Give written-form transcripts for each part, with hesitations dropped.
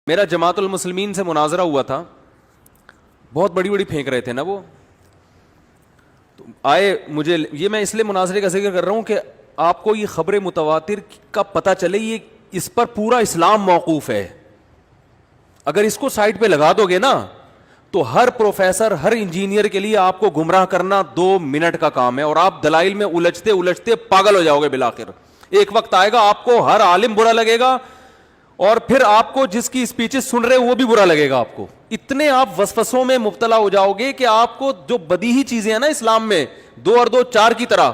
میرا جماعت المسلمین سے مناظرہ ہوا تھا, بہت بڑی بڑی پھینک رہے تھے نا وہ, تو آئے مجھے, یہ میں اس لیے مناظرے کا ذکر کر رہا ہوں کہ آپ کو یہ خبر متواتر کا پتہ چلے, یہ اس پر پورا اسلام موقوف ہے. اگر اس کو سائڈ پہ لگا دو گے نا تو ہر پروفیسر, ہر انجینئر کے لیے آپ کو گمراہ کرنا 2 منٹ کا کام ہے, اور آپ دلائل میں الجھتے الجھتے پاگل ہو جاؤ گے بالآخر. ایک وقت آئے گا آپ کو ہر عالم برا لگے گا, اور پھر آپ کو جس کی اسپیچز سن رہے وہ بھی برا لگے گا آپ کو. اتنے آپ وسوسوں میں مبتلا ہو جاؤ گے کہ آپ کو جو بدیہی چیزیں ہیں نا اسلام میں 2 اور 2 4 کی طرح,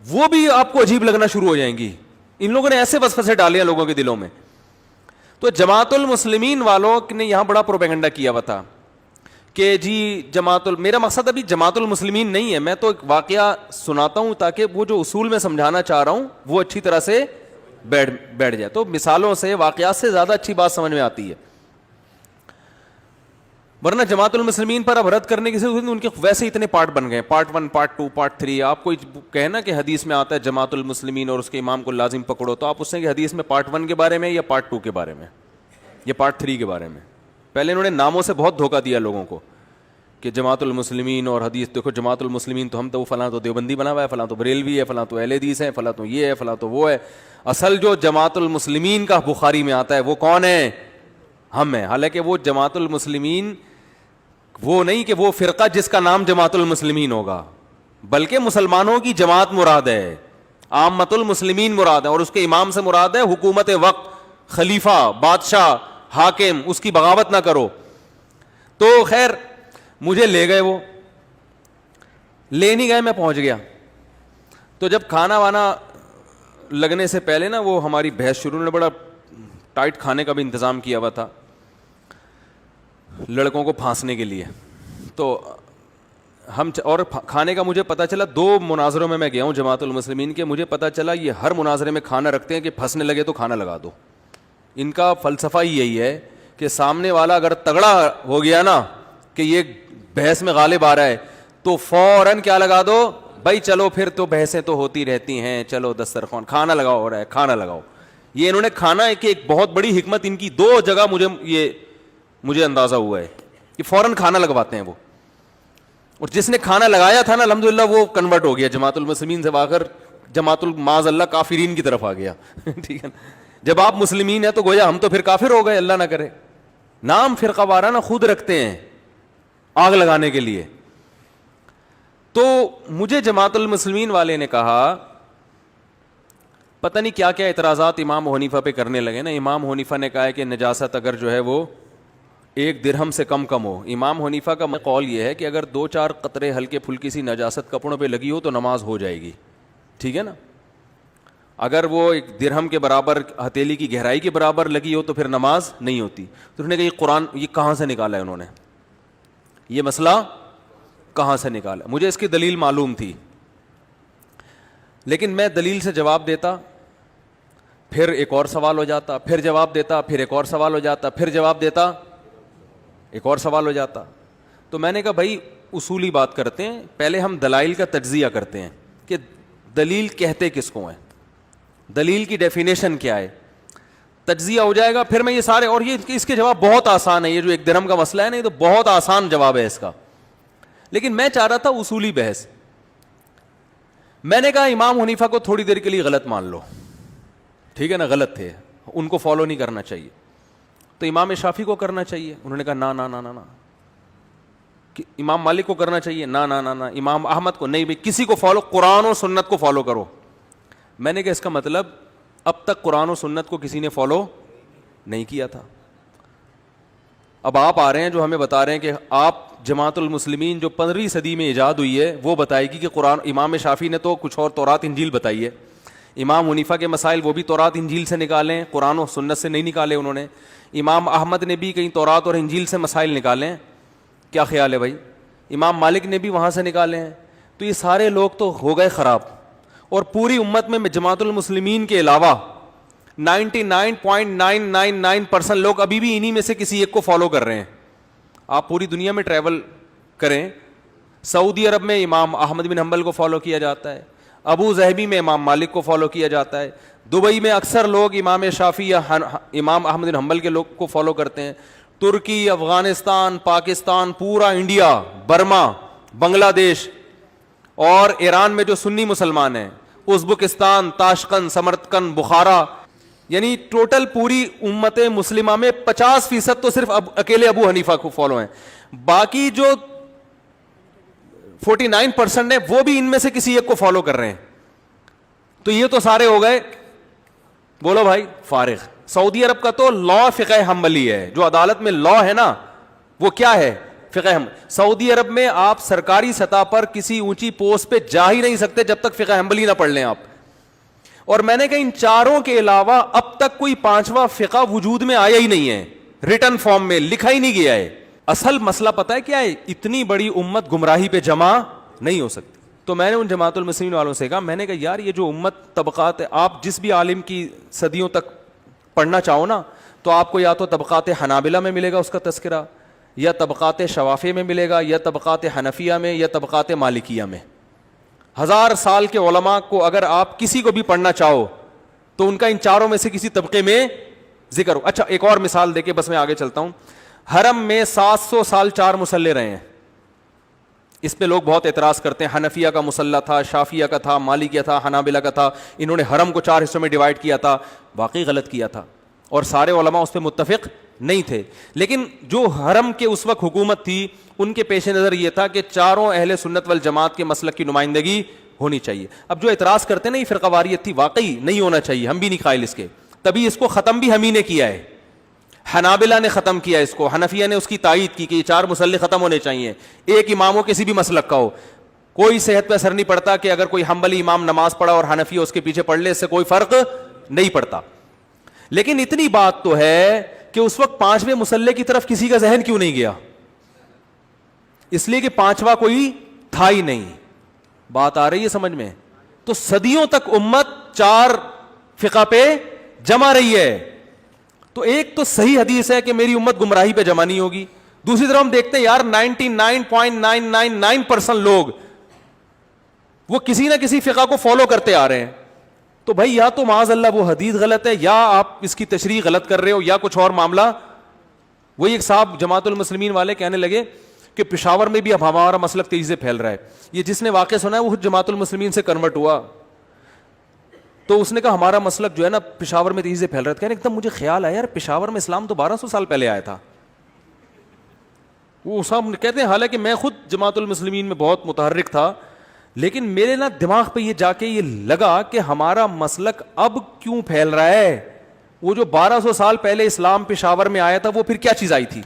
وہ بھی آپ کو عجیب لگنا شروع ہو جائیں گی. ان لوگوں نے ایسے وسوسے ڈالے ہیں لوگوں کے دلوں میں. تو جماعت المسلمین والوں نے یہاں بڑا پروپیگنڈا کیا ہوا تھا کہ جی میرا مقصد ابھی جماعت المسلمین نہیں ہے, میں تو ایک واقعہ سناتا ہوں تاکہ وہ جو اصول میں سمجھانا چاہ رہا ہوں وہ اچھی طرح سے بیٹھ جائے. تو مثالوں سے, واقعات سے زیادہ اچھی بات سمجھ میں آتی ہے, ورنہ جماعت المسلمین پر اب رد کرنے کی ضرورت نہیں, ان کے ویسے اتنے پارٹ بن گئے, پارٹ 1 پارٹ 2 پارٹ 3. آپ کوئی کہے نا کہ حدیث میں آتا ہے جماعت المسلمین اور اس کے امام کو لازم پکڑو, تو آپ اس سے کہ حدیث میں پارٹ 1 کے بارے میں یا پارٹ 2 کے بارے میں یا پارٹ 3 کے بارے میں. پہلے انہوں نے ناموں سے بہت دھوکہ دیا لوگوں کو کہ جماعت المسلمین اور حدیث, دیکھو جماعت المسلمین تو ہم تو فلاں تو دیوبندی بنا ہوا ہے, فلاں تو بریلوی ہے, فلاں تو اہل حدیث ہے, فلاں تو یہ ہے, فلاں تو وہ ہے. اصل جو جماعت المسلمین کا بخاری میں آتا ہے وہ کون ہے؟ ہم ہیں. حالانکہ وہ جماعت المسلمین وہ نہیں کہ وہ فرقہ جس کا نام جماعت المسلمین ہوگا, بلکہ مسلمانوں کی جماعت مراد ہے, عامت المسلمین مراد ہے, اور اس کے امام سے مراد ہے حکومت وقت, خلیفہ, بادشاہ, حاکم, اس کی بغاوت نہ کرو. تو خیر مجھے لے گئے, وہ لے نہیں گئے, میں پہنچ گیا. تو جب کھانا وانا لگنے سے پہلے نا وہ ہماری بحث شروع, نے بڑا ٹائٹ کھانے کا بھی انتظام کیا ہوا تھا لڑکوں کو پھانسنے کے لیے. تو ہم اور کھانے کا مجھے پتا چلا, 2 مناظروں میں گیا ہوں جماعت المسلمین کے, مجھے پتا چلا یہ ہر مناظرے میں کھانا رکھتے ہیں کہ پھنسنے لگے تو کھانا لگا دو. ان کا فلسفہ ہی یہی ہے کہ سامنے والا اگر تگڑا ہو گیا نا کہ یہ بحث میں غالب آ رہا ہے تو فوراً کیا لگا دو, بھائی چلو پھر تو بحثیں تو ہوتی رہتی ہیں, چلو دسترخوان کھانا لگاؤ ہو رہا ہے, کھانا لگاؤ. یہ انہوں نے کھانا کہ ایک بہت بڑی حکمت ان کی 2 جگہ مجھے اندازہ ہوا ہے کہ فوراً کھانا لگواتے ہیں وہ. اور جس نے کھانا لگایا تھا نا الحمدللہ وہ کنورٹ ہو گیا جماعت المسلمین سے, آ کر جماعت المعاذ اللہ کافرین کی طرف آ گیا. ٹھیک ہے, جب آپ مسلمین ہیں تو گویا ہم تو پھر کافر ہو گئے, اللہ نہ کرے. نام فرقہ وارانہ خود رکھتے ہیں آگ لگانے کے لیے. تو مجھے جماعت المسلمین والے نے کہا, پتہ نہیں کیا کیا اعتراضات امام حنیفہ پہ کرنے لگے نا. امام حنیفہ نے کہا ہے کہ نجاست اگر جو ہے وہ 1 درہم سے کم ہو. امام حنیفہ کا قول یہ ہے کہ اگر 2-4 قطرے ہلکے پھلکی سی نجاست کپڑوں پہ لگی ہو تو نماز ہو جائے گی. ٹھیک ہے نا, اگر وہ 1 درہم کے برابر, ہتھیلی کی گہرائی کے برابر لگی ہو تو پھر نماز نہیں ہوتی. تو انہوں نے کہا یہ قرآن یہ کہاں سے نکالا ہے انہوں نے, یہ مسئلہ کہاں سے نکالا؟ مجھے اس کی دلیل معلوم تھی, لیکن میں دلیل سے جواب دیتا, پھر ایک اور سوال ہو جاتا, پھر جواب دیتا, پھر ایک اور سوال ہو جاتا, پھر جواب دیتا, ایک اور سوال ہو جاتا. تو میں نے کہا بھائی اصولی بات کرتے ہیں, پہلے ہم دلائل کا تجزیہ کرتے ہیں کہ دلیل کہتے کس کو ہیں, دلیل کی ڈیفینیشن کیا ہے, تجزیہ ہو جائے گا. پھر میں یہ سارے, اور یہ اس کے جواب بہت آسان ہے, یہ جو 1 درہم کا مسئلہ ہے نا یہ تو بہت آسان جواب ہے اس کا, لیکن میں چاہ رہا تھا اصولی بحث. میں نے کہا امام حنیفہ کو تھوڑی دیر کے لیے غلط مان لو, ٹھیک ہے نا, غلط تھے, ان کو فالو نہیں کرنا چاہیے. تو امام شافعی کو کرنا چاہیے. انہوں نے کہا نا نا نا نا نا. امام مالک کو کرنا چاہیے, نا نا نا نا. امام احمد کو نہیں, بھائی کسی کو فالو, قرآن و سنت کو فالو کرو. میں نے کہا اس کا مطلب اب تک قرآن و سنت کو کسی نے فالو نہیں کیا تھا. اب آپ آ رہے ہیں جو ہمیں بتا رہے ہیں کہ آپ جماعت المسلمین جو 15ویں صدی میں ایجاد ہوئی ہے وہ بتائے گی کہ قرآن, امام شافعی نے تو کچھ اور تورات انجیل بتائی ہے, امام حنیفہ کے مسائل وہ بھی تورات انجیل سے نکالیں, قرآن و سنت سے نہیں نکالے انہوں نے. امام احمد نے بھی کہیں تورات اور انجیل سے مسائل نکالے ہیں, کیا خیال ہے بھائی؟ امام مالک نے بھی وہاں سے نکالے ہیں. تو یہ سارے لوگ تو ہو گئے خراب, اور پوری امت میں جماعت المسلمین کے علاوہ 99.999% لوگ ابھی بھی انہی میں سے کسی ایک کو فالو کر رہے ہیں. آپ پوری دنیا میں ٹریول کریں, سعودی عرب میں امام احمد بن حنبل کو فالو کیا جاتا ہے, ابو ظہبی میں امام مالک کو فالو کیا جاتا ہے, دبئی میں اکثر لوگ امام شافعی یا امام احمد بن حنبل کے لوگ کو فالو کرتے ہیں. ترکی، افغانستان، پاکستان، پورا انڈیا، برما، بنگلہ دیش اور ایران میں جو سنی مسلمان ہیں، ازبکستان، تاشقند، سمرقند، بخارا، یعنی ٹوٹل پوری امت مسلمہ میں 50% تو صرف اکیلے ابو حنیفہ کو فالو ہیں. باقی جو 49% ہے وہ بھی ان میں سے کسی ایک کو فالو کر رہے ہیں. تو یہ تو سارے ہو گئے بولو بھائی فارغ. سعودی عرب کا تو لا فقہ حنبلی ہے, جو عدالت میں لا ہے نا وہ کیا ہے, فقہ حنبلی. سعودی عرب میں آپ سرکاری سطح پر کسی اونچی پوسٹ پہ جا ہی نہیں سکتے جب تک فقہ حنبلی نہ پڑھ لیں آپ. اور میں نے کہا ان چاروں کے علاوہ اب تک کوئی پانچواں فقہ وجود میں آیا ہی نہیں ہے, ریٹن فارم میں لکھا ہی نہیں گیا ہے. اصل مسئلہ پتہ ہے کیا ہے, اتنی بڑی امت گمراہی پہ جمع نہیں ہو سکتی. تو میں نے ان جماعت المسلمین والوں سے کہا, میں نے کہا یار یہ جو امت طبقات, آپ جس بھی عالم کی صدیوں تک پڑھنا چاہو نا تو آپ کو یا تو طبقات حنابلہ میں ملے گا اس کا تذکرہ, یا طبقات شوافیہ میں ملے گا, یا طبقات حنفیہ میں, یا طبقات مالکیہ میں. 1000 سال کے علماء کو اگر آپ کسی کو بھی پڑھنا چاہو تو ان کا ان چاروں میں سے کسی طبقے میں ذکر ہو. اچھا ایک اور مثال دے کے بس میں آگے چلتا ہوں. حرم میں 700 سال 4 مصلے رہے ہیں. اس پہ لوگ بہت اعتراض کرتے ہیں, حنفیہ کا مصلی تھا, شافیہ کا تھا, مالکیہ تھا, حنابلہ کا تھا, انہوں نے حرم کو 4 حصوں میں ڈیوائڈ کیا تھا. واقعی غلط کیا تھا اور سارے علماء اس پہ متفق نہیں تھے. لیکن جو حرم کے اس وقت حکومت تھی ان کے پیش نظر یہ تھا کہ چاروں اہل سنت والجماعت کے مسلک کی نمائندگی ہونی چاہیے. اب جو اعتراض کرتے ہیں نا یہ فرقہ واریت تھی, واقعی نہیں ہونا چاہیے, ہم بھی نہیں قائل اس کے, تبھی اس کو ختم بھی ہم ہی نے کیا ہے. حنابلہ نے ختم کیا اس کو, حنفیہ نے اس کی تائید کی کہ یہ 4 مصلی ختم ہونے چاہیے, ایک امام ہو کسی بھی مسلک کا ہو. کوئی صحت پہ اثر نہیں پڑتا کہ اگر کوئی حنبلی امام نماز پڑھا اور حنفی اس کے پیچھے پڑھ لے, اس سے کوئی فرق نہیں پڑتا. لیکن اتنی بات تو ہے کہ اس وقت 5ویں مصلی کی طرف کسی کا ذہن کیوں نہیں گیا؟ اس لیے کہ 5واں کوئی تھا ہی نہیں. بات آ رہی ہے سمجھ میں؟ تو صدیوں تک امت 4 فقہ پہ جمع رہی ہے. تو ایک تو صحیح حدیث ہے کہ میری امت گمراہی پہ جمع نہیں ہوگی. دوسری طرف ہم دیکھتے ہیں یار 99.999% لوگ وہ کسی نہ کسی فقہ کو فالو کرتے آ رہے ہیں. تو بھائی یا تو معاذ اللہ وہ حدیث غلط ہے, یا آپ اس کی تشریح غلط کر رہے ہو, یا کچھ اور معاملہ. وہی ایک صاحب جماعت المسلمین والے کہنے لگے کہ پشاور میں بھی اب ہمارا مسلک تیزی سے پھیل رہا ہے. یہ جس نے واقعہ سنا ہے وہ جماعت المسلمین سے کنورٹ ہوا, تو اس نے کہا ہمارا مسلک جو ہے نا پشاور میں تیزی سے پھیل رہا ہے. کہنے ایک دم مجھے خیال آیا یار پشاور میں اسلام تو 1200 سال پہلے آیا تھا. وہ صاحب کہتے ہیں حالانکہ میں خود جماعت المسلمین میں بہت متحرک تھا, لیکن میرے نا دماغ پہ یہ جا کے یہ لگا کہ ہمارا مسلک اب کیوں پھیل رہا ہے. وہ جو 1200 سال پہلے اسلام پشاور میں آیا تھا وہ پھر کیا چیز آئی تھی؟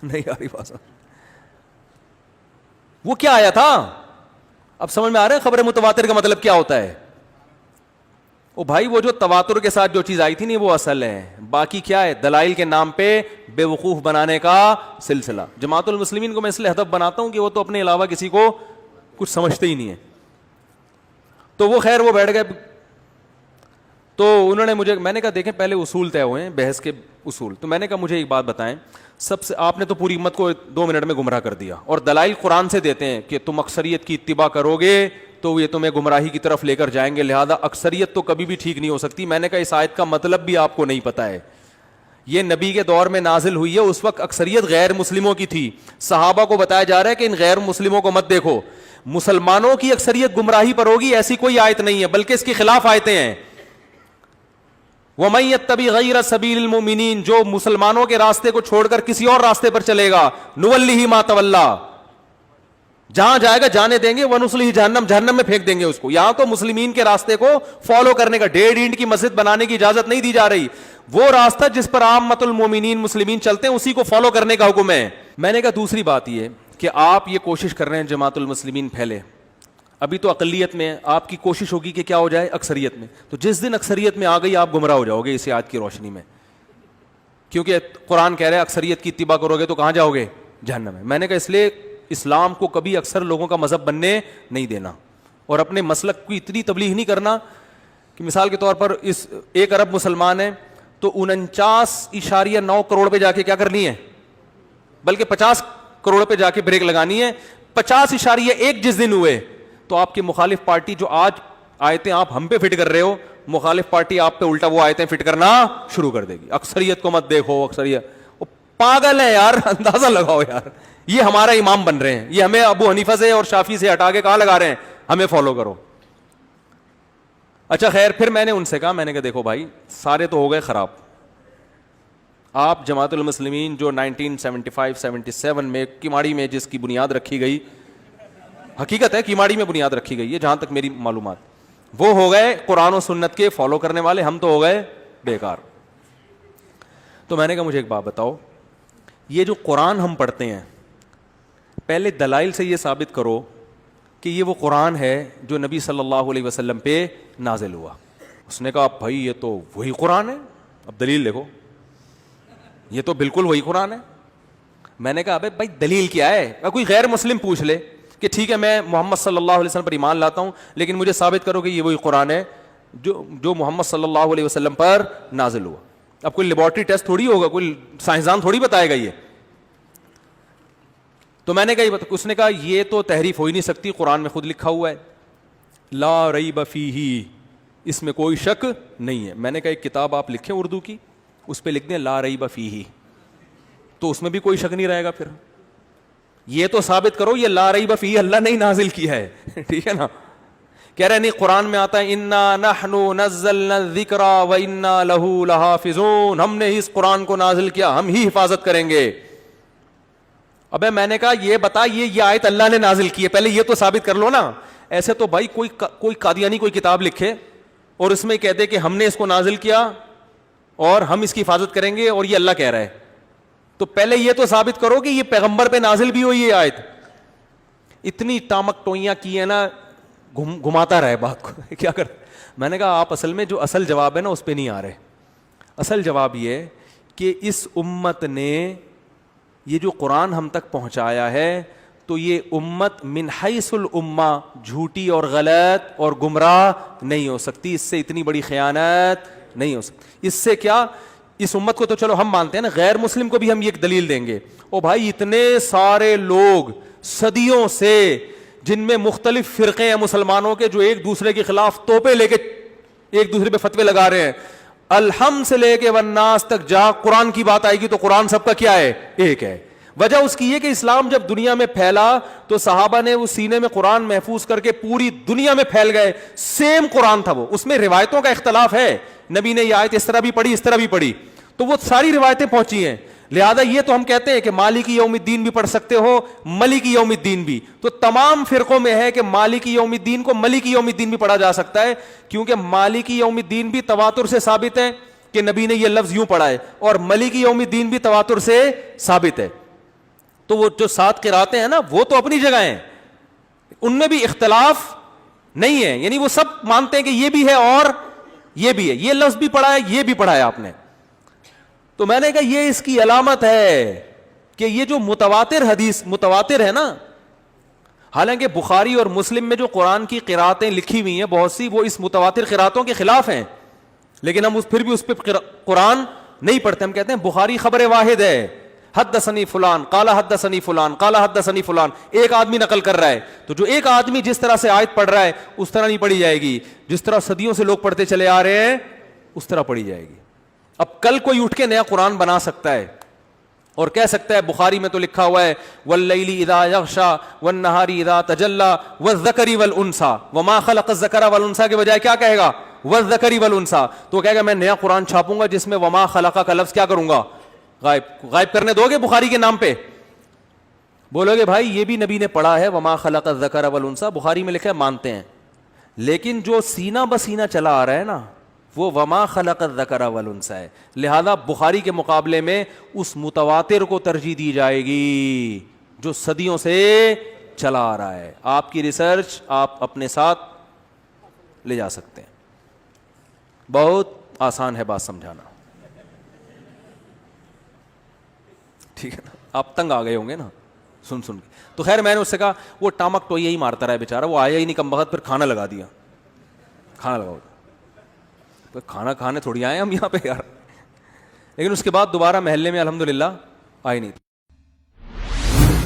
نہیں آ رہی بات, وہ کیا آیا تھا؟ اب سمجھ میں آ رہا ہے خبر متواتر کا مطلب کیا ہوتا ہے؟ او بھائی وہ جو تواتر کے ساتھ جو چیز آئی تھی نہیں وہ اصل ہے, باقی کیا ہے دلائل کے نام پہ بے وقوف بنانے کا سلسلہ. جماعت المسلمین کو میں اس لیے ہدف بناتا ہوں کہ وہ تو اپنے علاوہ کسی کو کچھ سمجھتے ہی نہیں ہے. تو وہ خیر وہ بیٹھ گئے. تو انہوں نے مجھے, میں نے کہا دیکھیں پہلے اصول طے ہوئے ہیں بحث کے اصول. تو میں نے کہا مجھے ایک بات بتائیں, سب سے آپ نے تو پوری امت کو 2 منٹ میں گمراہ کر دیا, اور دلائل قرآن سے دیتے ہیں کہ تم اکثریت کی اتباع کرو گے تو یہ تمہیں گمراہی کی طرف لے کر جائیں گے, لہذا اکثریت تو کبھی بھی ٹھیک نہیں ہو سکتی. میں نے کہا اس آیت کا مطلب بھی آپ کو نہیں پتا ہے. یہ نبی کے دور میں نازل ہوئی ہے, اس وقت اکثریت غیر مسلموں کی تھی. صحابہ کو بتایا جا رہا ہے کہ ان غیر مسلموں کو مت دیکھو, مسلمانوں کی اکثریت گمراہی پر ہوگی, ایسی کوئی آیت نہیں ہے, بلکہ اس کے خلاف آیتیں ہیں. وَمَن يَتَّبِعْ غَيْرَ سَبِيلِ الْمُؤْمِنِينَ, جو مسلمانوں کے راستے کو چھوڑ کر کسی اور راستے پر چلے گا, نُوَلِّهِ مَا تَوَلَّىٰ, جہاں جائے گا جانے دیں گے, وَنُصْلِهِ جہنم, جہنم میں پھینک دیں گے اس کو. یہاں تو مسلمین کے راستے کو فالو کرنے کا, 1.5 اینٹ کی مسجد بنانے کی اجازت نہیں دی جا رہی. وہ راستہ جس پر عامۃ المومنین مسلمین چلتے ہیں اسی کو فالو کرنے کا حکم ہے. میں نے کہا دوسری بات یہ کہ آپ یہ کوشش کر رہے ہیں جماعت المسلمین پھیلے, ابھی تو اقلیت میں, آپ کی کوشش ہوگی کہ کیا ہو جائے اکثریت میں. تو جس دن اکثریت میں آ گئی آپ گمراہ ہو جاؤ گے اس آیت کی روشنی میں, کیونکہ قرآن کہہ رہا ہے اکثریت کی اتباع کرو گے تو کہاں جاؤ گے؟ جہنم میں. میں نے کہا اس لیے اسلام کو کبھی اکثر لوگوں کا مذہب بننے نہیں دینا, اور اپنے مسلک کی اتنی تبلیغ نہیں کرنا کہ مثال کے طور پر اس 1 ارب مسلمان ہیں تو 49.9 کروڑ پہ جا کے کیا کرنی ہے, بلکہ 50 کروڑ پہ جا کے بریک لگانی ہے. 50.1 جس دن ہوئے تو آپ کی مخالف پارٹی جو آج آیتیں آپ ہم پہ فٹ کر رہے ہو, مخالف پارٹی آپ پہ الٹا وہ آیتیں فٹ کرنا شروع کر دے گی. اکثریت کو مت دیکھو, اکثریت پاگل ہے یار, اندازہ لگاؤ یار, یہ ہمارا امام بن رہے ہیں, یہ ہمیں ابو حنیفہ سے اور شافعی سے ہٹا کے کہاں لگا رہے ہیں, ہمیں فالو کرو. اچھا خیر, پھر میں نے ان سے کہا, میں نے کہا دیکھو بھائی سارے تو ہو گئے خراب, آپ جماعت المسلمین جو 1975-77 میں کیماڑی میں جس کی بنیاد رکھی گئی, حقیقت ہے کیماڑی میں بنیاد رکھی گئی ہے جہاں تک میری معلومات, وہ ہو گئے قرآن و سنت کے فالو کرنے والے, ہم تو ہو گئے بیکار. تو میں نے کہا مجھے ایک بات بتاؤ, یہ جو قرآن ہم پڑھتے ہیں پہلے دلائل سے یہ ثابت کرو کہ یہ وہ قرآن ہے جو نبی صلی اللہ علیہ وسلم پہ نازل ہوا. اس نے کہا بھائی یہ تو وہی قرآن ہے, اب دلیل دیکھو, یہ تو بالکل وہی قرآن ہے. میں نے کہا ابے بھائی دلیل کیا ہے, کوئی غیر مسلم پوچھ لے کہ ٹھیک ہے میں محمد صلی اللہ علیہ وسلم پر ایمان لاتا ہوں لیکن مجھے ثابت کرو کہ یہ وہی قرآن ہے جو محمد صلی اللہ علیہ وسلم پر نازل ہوا. اب کوئی لیبارٹری ٹیسٹ تھوڑی ہوگا, کوئی سائنسدان تھوڑی بتائے گا یہ. تو میں نے کہا اس نے کہا یہ تو تحریف ہو ہی نہیں سکتی, قرآن میں خود لکھا ہوا ہے لا ریب فیہ, اس میں کوئی شک نہیں ہے. میں نے کہا ایک کتاب آپ لکھیں اردو کی, اس پہ لکھ دیں لا ریب فیہ, تو اس میں بھی کوئی شک نہیں رہے گا. پھر یہ تو ثابت کرو یہ لا ریب فیہ اللہ نے ہی نازل کیا ہے. ٹھیک ہے نا, کہہ رہے نہیں قرآن میں آتا ہے انا نحن نزلنا الذکر و انا لہ لحافظون, ہم نے اس قرآن کو نازل کیا, ہم ہی حفاظت کریں گے. ابے میں نے کہا یہ بتا یہ آیت اللہ نے نازل کی ہے, پہلے یہ تو ثابت کر لو نا. ایسے تو بھائی کوئی قادیانی کوئی کتاب لکھے اور اس میں کہہ دے کہ ہم نے اس کو نازل کیا اور ہم اس کی حفاظت کریں گے اور یہ اللہ کہہ رہا ہے, تو پہلے یہ تو ثابت کرو کہ یہ پیغمبر پہ نازل بھی ہوئی ہے آیت. اتنی ٹامک ٹوئیاں کی ہے نا, گھماتا رہے بات کو. کیا کر, میں نے کہا آپ اصل میں جو اصل جواب ہے نا اس پہ نہیں آ رہے. اصل جواب یہ کہ اس امت نے یہ جو قرآن ہم تک پہنچایا ہے تو یہ امت من حیث الامہ جھوٹی اور غلط اور گمراہ نہیں ہو سکتی, اس سے اتنی بڑی خیانت نہیں ہو سکتی. اس سے کیا, اس امت کو تو چلو ہم مانتے ہیں نا, غیر مسلم کو بھی ہم یہ ایک دلیل دیں گے. او بھائی اتنے سارے لوگ صدیوں سے جن میں مختلف فرقے ہیں مسلمانوں کے جو ایک دوسرے کے خلاف توپے لے کے ایک دوسرے پہ فتوے لگا رہے ہیں, الحمد سے لے کے والناس تک جا قرآن کی بات آئے گی تو قرآن سب کا کیا ہے, ایک ہے. وجہ اس کی یہ کہ اسلام جب دنیا میں پھیلا تو صحابہ نے اس سینے میں قرآن محفوظ کر کے پوری دنیا میں پھیل گئے. سیم قرآن تھا وہ, اس میں روایتوں کا اختلاف ہے, نبی نے یہ آیت اس طرح بھی پڑھی اس طرح بھی پڑھی, تو وہ ساری روایتیں پہنچی ہیں. لہذا یہ تو ہم کہتے ہیں کہ مالکی یوم الدین بھی پڑھ سکتے ہو, ملکی یوم الدین بھی, تو تمام فرقوں میں ہے کہ مالکی یوم الدین کو ملکی یوم الدین بھی پڑھا جا سکتا ہے, کیونکہ مالکی یوم الدین بھی تواتر سے ثابت ہے کہ نبی نے یہ لفظ یوں پڑھا ہے, اور ملکی یوم الدین بھی تواتر سے ثابت ہے. تو وہ جو 7 قراتیں ہیں نا وہ تو اپنی جگہ ہیں, ان میں بھی اختلاف نہیں ہے, یعنی وہ سب مانتے ہیں کہ یہ بھی ہے اور یہ بھی ہے, یہ لفظ بھی پڑھا ہے یہ بھی پڑھا ہے آپ نے. تو میں نے کہا یہ اس کی علامت ہے کہ یہ جو متواتر حدیث متواتر ہے نا, حالانکہ بخاری اور مسلم میں جو قرآن کی قراتیں لکھی ہوئی ہیں بہت سی وہ اس متواتر قراتوں کے خلاف ہیں, لیکن ہم پھر بھی اس پہ قرآن نہیں پڑھتے. ہم کہتے ہیں بخاری خبر واحد ہے, حدثنی فلان قال حدثنی فلان قال حدثنی فلان, ایک آدمی نقل کر رہا ہے, تو جو ایک آدمی جس طرح سے آیت پڑھ رہا ہے اس طرح نہیں پڑھی جائے گی, جس طرح صدیوں سے لوگ پڑھتے چلے آ رہے ہیں اس طرح پڑھی جائے گی. اب کل کوئی اٹھ کے نیا قرآن بنا سکتا ہے اور کہہ سکتا ہے بخاری میں تو لکھا ہوا ہے واللیل اذا یغشا والنہار اذا تجلی والذکر والانثی وما خلق الذکر والانثی کے بجائے کیا کہے گا, والذکر والانثی, تو کہے گا میں نیا قرآن چھاپوں گا جس میں وما خلق کا لفظ کیا کروں گا, غائب کرنے دو گے بخاری کے نام پہ. بولو گے بھائی یہ بھی نبی نے پڑھا ہے وما خلق الذکر والانثی, بخاری میں لکھا ہے مانتے ہیں, لیکن جو سینہ بسینہ چلا آ رہا ہے نا وہ وما خلق الذکر والانثی ہے. لہذا بخاری کے مقابلے میں اس متواتر کو ترجیح دی جائے گی جو صدیوں سے چلا آ رہا ہے. آپ کی ریسرچ آپ اپنے ساتھ لے جا سکتے ہیں, بہت آسان ہے بات سمجھانا. ٹھیک ہے نا, آپ تنگ آ گئے ہوں گے نا سن کے. تو خیر میں نے اس سے کہا وہ ٹامک ٹوئی ہی مارتا رہا ہے بیچارہ, وہ آیا ہی نہیں کم بخت, پھر کھانا لگا دیا. کھانا لگاؤ, کھانا کھانے تھوڑی آئے ہم یہاں پہ یار. لیکن اس کے بعد دوبارہ محلے میں الحمدللہ آئی نہیں.